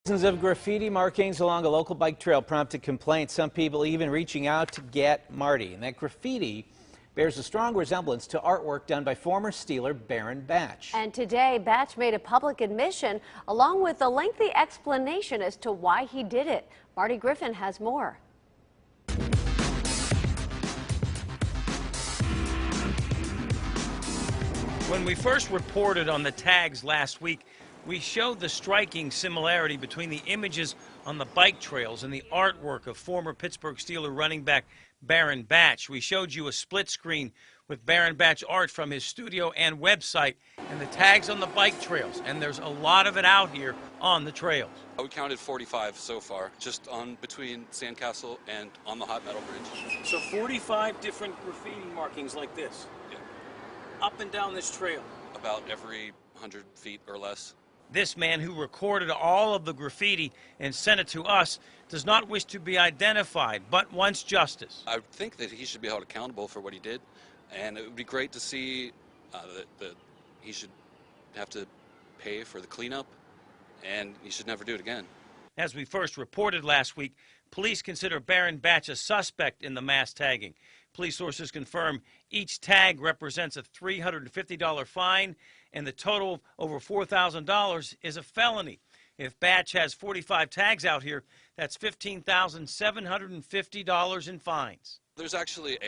Dozens of graffiti markings along a local bike trail prompted complaints, some people even reaching out to get Marty. And that graffiti bears a strong resemblance to artwork done by former Steeler Baron Batch. And today, Batch made a public admission along with a lengthy explanation as to why he did it. Marty Griffin has more. When we first reported on the tags last week, we showed the striking similarity between the images on the bike trails and the artwork of former Pittsburgh Steeler running back Baron Batch. We showed you a split screen with Baron Batch art from his studio and website and the tags on the bike trails, and there's a lot of it out here on the trails. We counted 45 so far, just on between Sandcastle and on the Hot Metal Bridge. So 45 different graffiti markings like this, Yeah, up and down this trail. about every 100 feet or less. This man, who recorded all of the graffiti and sent it to us, does not wish to be identified, but wants justice. I think that he should be held accountable for what he did, and it would be great to see that he should have to pay for the cleanup, and he should never do it again. As we first reported last week, police consider Baron Batch a suspect in the mass tagging. Police sources confirm each tag represents a $350 fine, and the total of over $4,000 is a felony. If Batch has 45 tags out here, that's $15,750 in fines. There's actually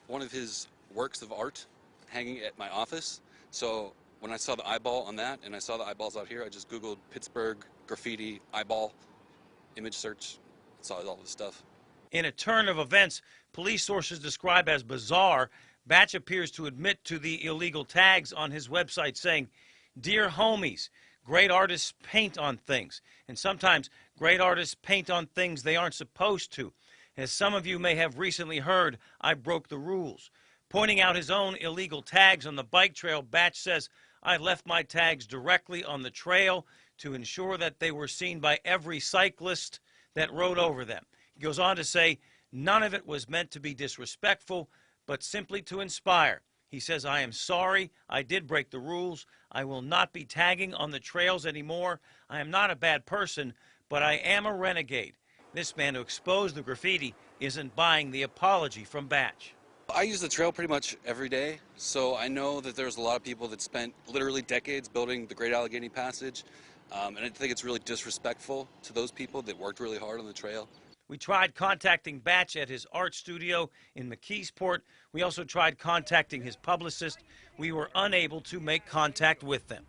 one of his works of art hanging at my office, so when I saw the eyeball on that, and I saw the eyeballs out here, I just Googled Pittsburgh graffiti eyeball, image search, saw all this stuff. In a turn of events police sources describe as bizarre, Batch appears to admit to the illegal tags on his website, saying, "Dear homies, great artists paint on things, and sometimes great artists paint on things they aren't supposed to. As some of you may have recently heard, I broke the rules." Pointing out his own illegal tags on the bike trail, Batch says, "I left my tags directly on the trail to ensure that they were seen by every cyclist that rode over them." He goes on to say, "None of it was meant to be disrespectful, but simply to inspire." He says, "I am sorry. I did break the rules. I will not be tagging on the trails anymore. I am not a bad person, but I am a renegade." This man who exposed the graffiti isn't buying the apology from Batch. I use the trail pretty much every day, so I know that there's a lot of people that spent literally decades building the Great Allegheny Passage, and I think it's really disrespectful to those people that worked really hard on the trail. We tried contacting Batch at his art studio in McKeesport. We also tried contacting his publicist. We were unable to make contact with them.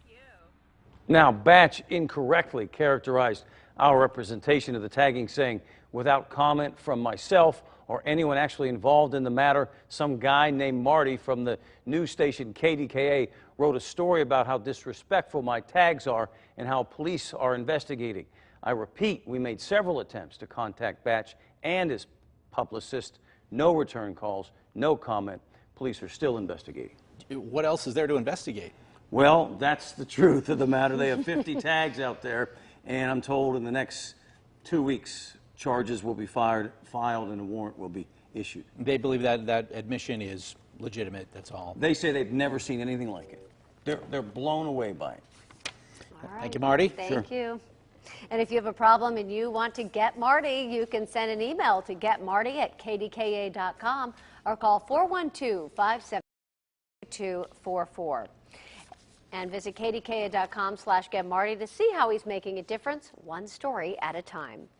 Now, Batch incorrectly characterized our representation of the tagging, saying, "Without comment from myself or anyone actually involved in the matter, some guy named Marty from the news station KDKA wrote a story about how disrespectful my tags are and how police are investigating." I repeat, we made several attempts to contact Batch and his publicist. No return calls, no comment. Police are still investigating. What else is there to investigate? Well, that's the truth of the matter. They have 50 tags out there, and I'm told in the next 2 weeks, charges will be filed and a warrant will be issued. They believe that admission is legitimate, that's all. They say they've never seen anything like it. They're blown away by it. All right. Thank you, Marty. Thank you. And if you have a problem and you want to get Marty, you can send an email to getmarty@kdka.com or call 412-572-2244. And visit kdka.com/getmarty to see how he's making a difference, one story at a time.